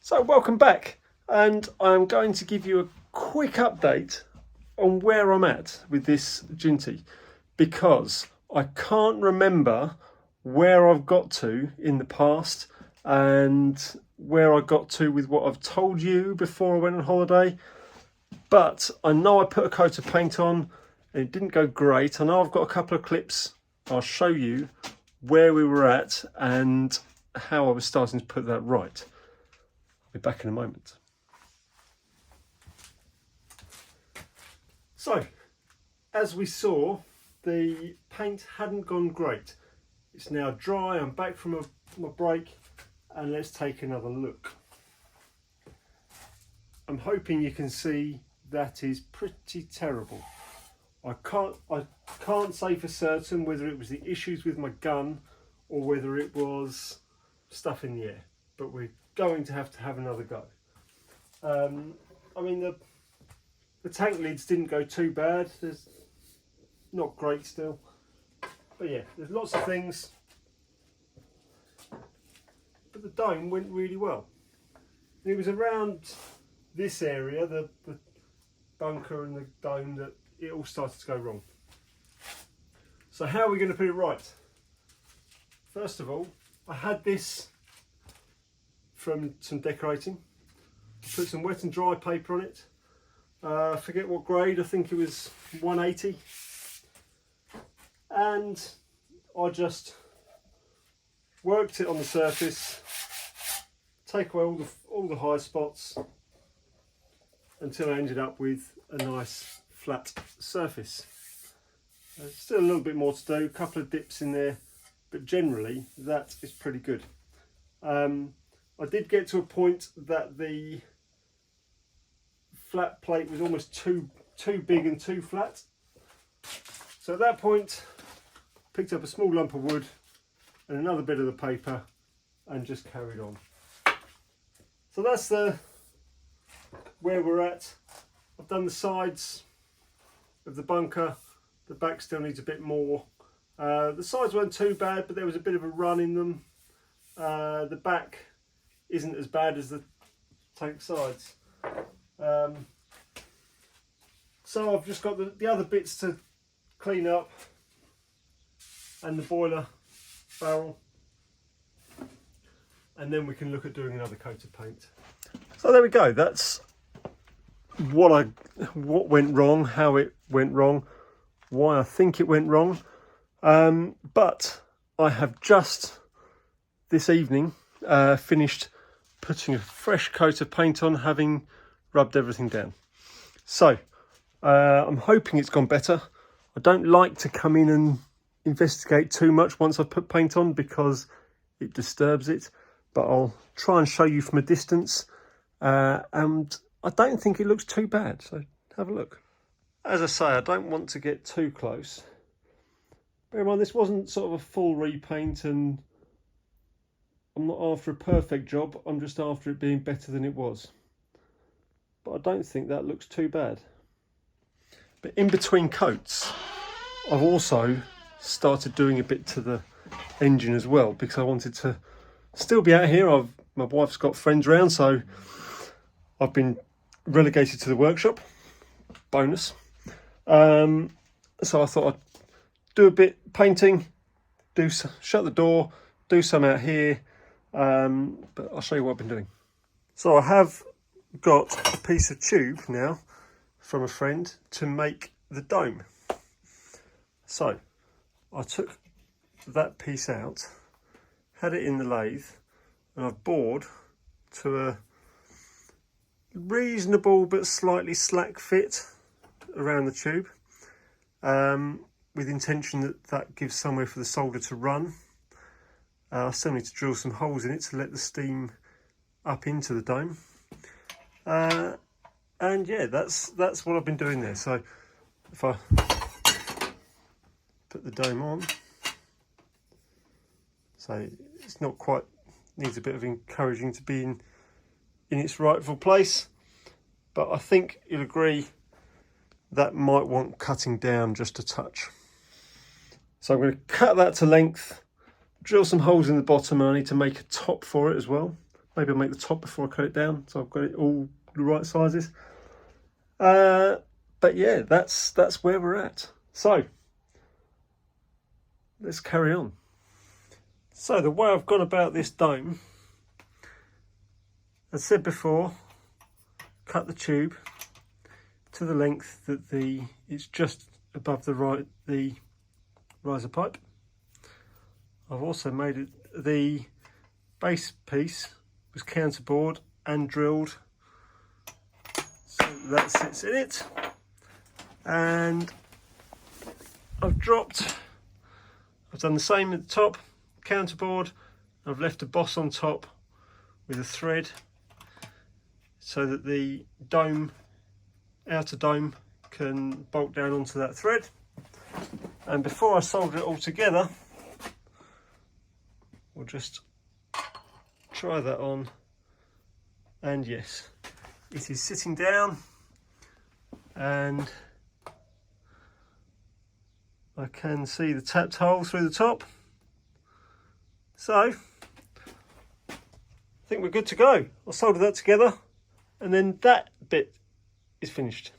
So welcome back, and I'm going to give you a quick update on where I'm at with this Jinty, because I can't remember where I've got to in the past and where I got to with what I've told you before I went on holiday. But I know I put a coat of paint on and it didn't go great. I know I've got a couple of clips. I'll show you where we were at and how I was starting to put that right. Be back in a moment. So, as we saw, the paint hadn't gone great. It's now dry. I'm back from my break, and let's take another look. I'm hoping you can see that is pretty terrible. I can't say for certain whether it was the issues with my gun or whether it was stuff in the air, but we're going to have another go. I mean, the tank lids didn't go too bad. There's not great still, but yeah, there's lots of things. But the dome went really well. And it was around this area, the bunker and the dome, that it all started to go wrong. So how are we going to put it right? First of all, I had this from some decorating. Put some wet and dry paper on it. I forget what grade, I think it was 180. And I just worked it on the surface, take away all the high spots until I ended up with a nice flat surface. Still a little bit more to do, a couple of dips in there, but generally that is pretty good. I did get to a point that the flat plate was almost too big and too flat. So at that point, picked up a small lump of wood and another bit of the paper and just carried on. So that's where we're at. I've done the sides of the bunker. The back still needs a bit more. The sides weren't too bad, but there was a bit of a run in them. The back isn't as bad as the tank sides. So I've just got the other bits to clean up, and the boiler barrel, and then we can look at doing another coat of paint. So there we go. That's what went wrong, how it went wrong, why I think it went wrong. But I have just this evening finished putting a fresh coat of paint on, having rubbed everything down. So I'm hoping it's gone better. I don't like to come in and investigate too much once I've put paint on because it disturbs it, but I'll try and show you from a distance, and I don't think it looks too bad, so have a look. As I say, I don't want to get too close. Bear in mind, this wasn't sort of a full repaint, and I'm not after a perfect job, I'm just after it being better than it was. But I don't think that looks too bad. But in between coats, I've also started doing a bit to the engine as well, because I wanted to still be out here. My wife's got friends around, so I've been relegated to the workshop. Bonus. So I thought I'd do a bit painting, shut the door, do some out here, but I'll show you what I've been doing. So I have got a piece of tube now from a friend to make the dome. So I took that piece out, had it in the lathe, and I've bored to a reasonable but slightly slack fit around the tube, with intention that gives somewhere for the solder to run. I still need to drill some holes in it to let the steam up into the dome. And yeah, that's what I've been doing there. So if I put the dome on, so it's not quite, needs a bit of encouraging to be in its rightful place, but I think you'll agree that might want cutting down just a touch. So I'm going to cut that to length, drill some holes in the bottom, and I need to make a top for it as well. Maybe I'll make the top before I cut it down, so I've got it all the right sizes. But yeah, that's where we're at. So let's carry on. So the way I've gone about this dome, as said before, cut the tube to the length that it's just above the riser pipe. I've also made it, the base piece was counterbored and drilled so that sits in it, and I've done the same at the top, counterboard. I've left a boss on top with a thread so that the outer dome can bolt down onto that thread. And before I solder it all together, we'll just try that on, and yes, it is sitting down, and I can see the tapped hole through the top. So I think we're good to go. I'll solder that together and then that bit is finished.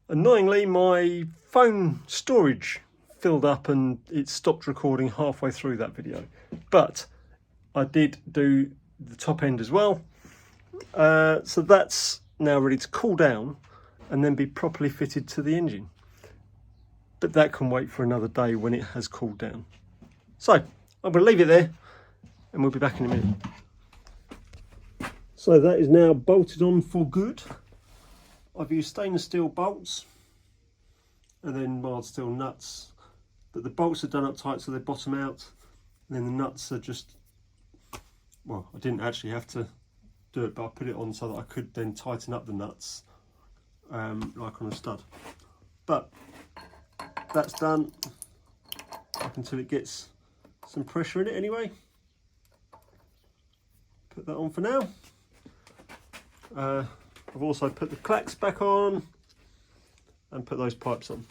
Annoyingly, my phone storage filled up and it stopped recording halfway through that video. But I did do the top end as well. So that's now ready to cool down and then be properly fitted to the engine. But that can wait for another day when it has cooled down. So I'm going to leave it there and we'll be back in a minute. So that is now bolted on for good. I've used stainless steel bolts and then mild steel nuts, but the bolts are done up tight so they bottom out, and then the nuts are just, well, I didn't actually have to do it, but I put it on so that I could then tighten up the nuts like on a stud. But that's done up until it gets some pressure in it anyway. Put that on for now. I've also put the clacks back on and put those pipes on.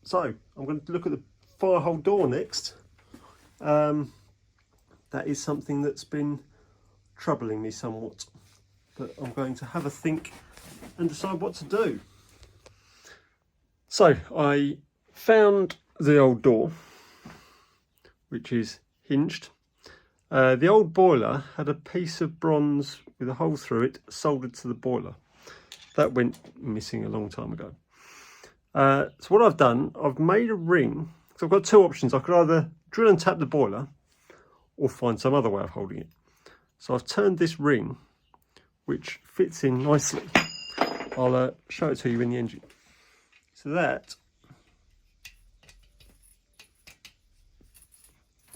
So I'm going to look at the Firehole door next. That is something that's been troubling me somewhat, but I'm going to have a think and decide what to do. So I found the old door, which is hinged. The old boiler had a piece of bronze with a hole through it soldered to the boiler. That went missing a long time ago. So what I've done, I've made a ring. So I've got two options. I could either drill and tap the boiler or find some other way of holding it. So I've turned this ring, which fits in nicely. I'll show it to you in the engine. So that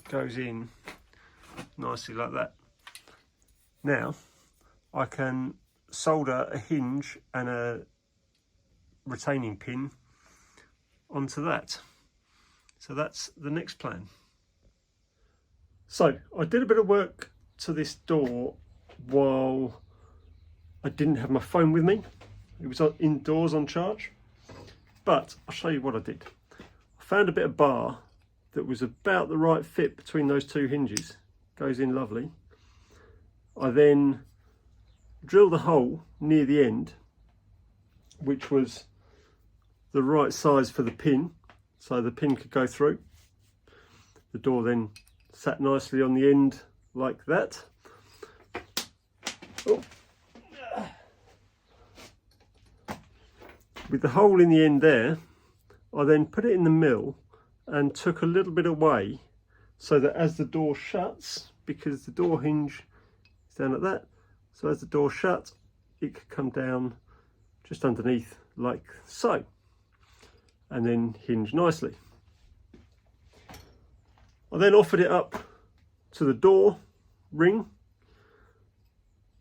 goes in nicely like that. Now I can solder a hinge and a retaining pin onto that. So that's the next plan. So I did a bit of work to this door while I didn't have my phone with me. It was indoors on charge. But I'll show you what I did. I found a bit of bar that was about the right fit between those two hinges. Goes in lovely. I then drilled a hole near the end, which was the right size for the pin, so the pin could go through. The door then sat nicely on the end like that. Oh. With the hole in the end there, I then put it in the mill and took a little bit away so that as the door shuts, because the door hinge is down at that, so as the door shuts, it could come down just underneath like so, and then hinge nicely. I then offered it up to the door ring,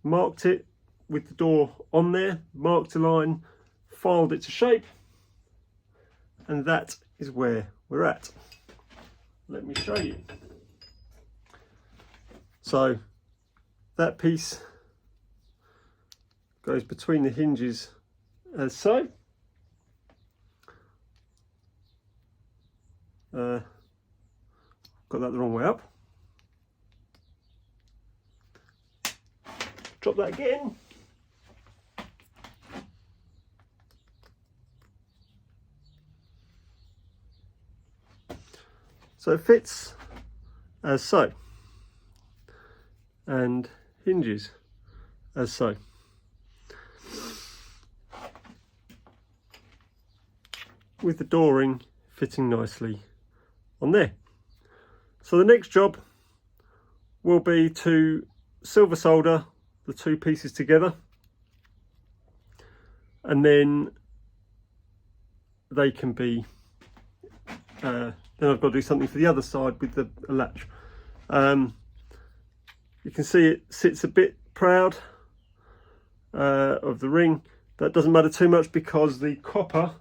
marked it with the door on there, marked a line, filed it to shape, and that is where we're at. Let me show you. So that piece goes between the hinges as so. Got that the wrong way up. Drop that again. So it fits as so, and hinges as so. With the door ring fitting nicely on there. So the next job will be to silver solder the two pieces together, and then they can be then I've got to do something for the other side with the latch. You can see it sits a bit proud of the ring. That doesn't matter too much because the copper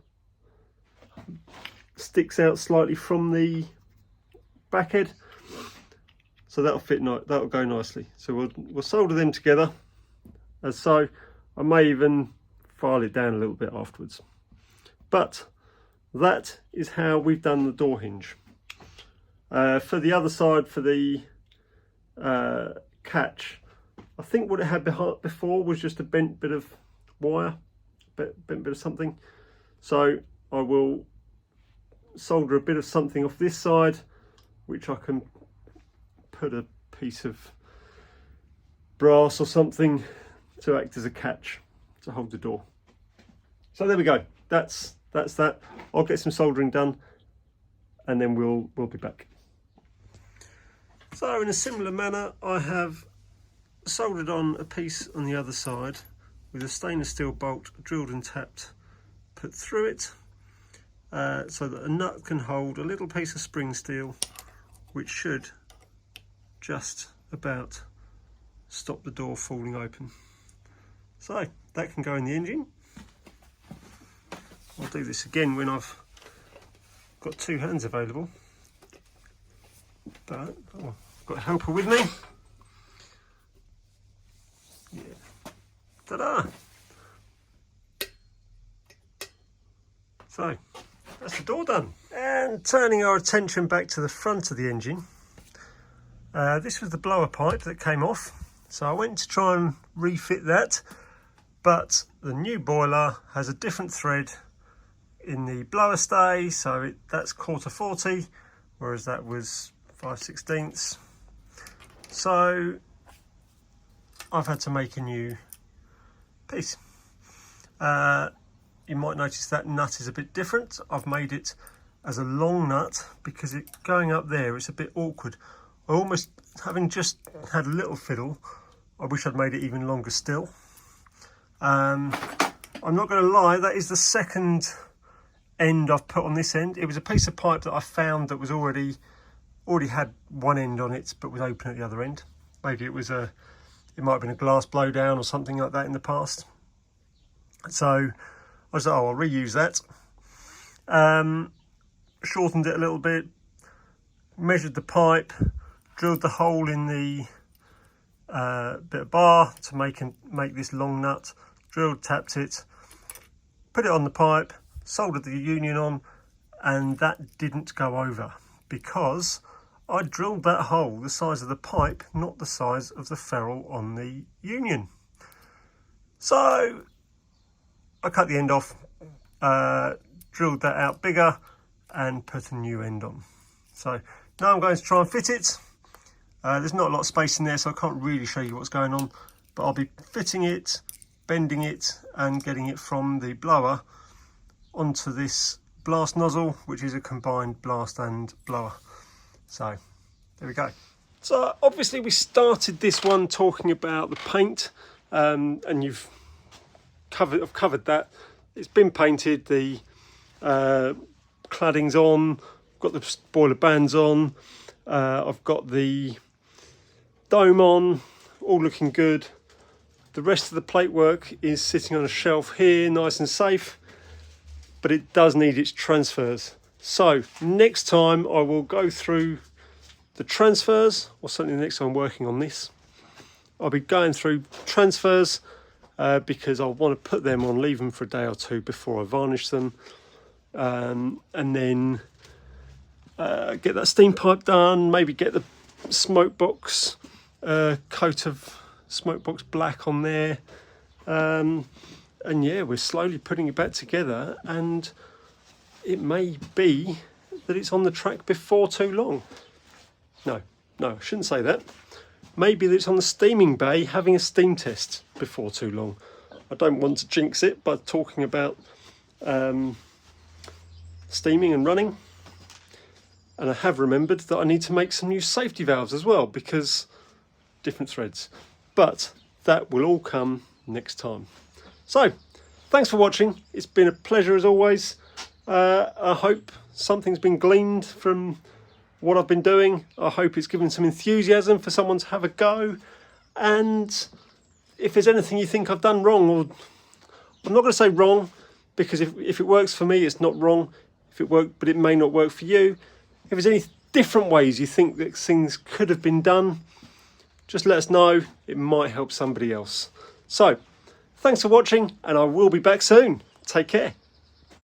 sticks out slightly from the back head, so that'll fit that'll go nicely. So we'll solder them together as so. I may even file it down a little bit afterwards, but that is how we've done the door hinge. For the other side, for the catch, I think what it had before was just a bent bit of wire, bent bit of something. So I will solder a bit of something off this side, which I can put a piece of brass or something to act as a catch to hold the door. So there we go. That's that. I'll get some soldering done and then we'll be back. So in a similar manner, I have soldered on a piece on the other side with a stainless steel bolt drilled and tapped put through it, so that a nut can hold a little piece of spring steel, which should just about stop the door falling open. So that can go in the engine. I'll do this again when I've got two hands available, but I've got a helper with me. Yeah. Ta-da! So that's the door done. And turning our attention back to the front of the engine, this was the blower pipe that came off, so I went to try and refit that, but the new boiler has a different thread in the blower stay, so that's 1/4 whereas that was 5/16. So I've had to make a new piece. You might notice that nut is a bit different. I've made it as a long nut because it going up there, it's a bit awkward. I almost, having just had a little fiddle, I wish I'd made it even longer still. I'm not going to lie, that is the second end I've put on this end. It was a piece of pipe that I found that was already had one end on it but was open at the other end. Maybe it might have been a glass blowdown or something like that in the past. So I was like, oh, I'll reuse that. Shortened it a little bit, measured the pipe, drilled the hole in the bit of bar to make this long nut, drilled, tapped it, put it on the pipe, soldered the union on, and that didn't go over because I drilled that hole the size of the pipe, not the size of the ferrule on the union. So I cut the end off, drilled that out bigger and put a new end on. So now I'm going to try and fit it. There's not a lot of space in there, so I can't really show you what's going on, but I'll be fitting it, bending it and getting it from the blower onto this blast nozzle, which is a combined blast and blower. So there we go. So obviously we started this one talking about the paint, and I've covered that. It's been painted, the cladding's on, got the spoiler bands on, I've got the dome on, all looking good. The rest of the plate work is sitting on a shelf here, nice and safe, but it does need its transfers. So next time I will go through the transfers, or certainly the next time I'm working on this, I'll be going through transfers because I want to put them on, leave them for a day or two before I varnish them, and then get that steam pipe done, maybe get the smoke box coat of smoke box black on there, and yeah, we're slowly putting it back together, and it may be that it's on the track before too long. No, I shouldn't say that. Maybe that it's on the steaming bay having a steam test before too long. I don't want to jinx it by talking about steaming and running. And I have remembered that I need to make some new safety valves as well, because different threads. But that will all come next time. So, thanks for watching. It's been a pleasure as always. I hope something's been gleaned from what I've been doing. I hope it's given some enthusiasm for someone to have a go. And if there's anything you think I've done wrong, or I'm not going to say wrong, because if it works for me, it's not wrong. If it worked, but it may not work for you. If there's any different ways you think that things could have been done, just let us know. It might help somebody else. So, thanks for watching, and I will be back soon. Take care.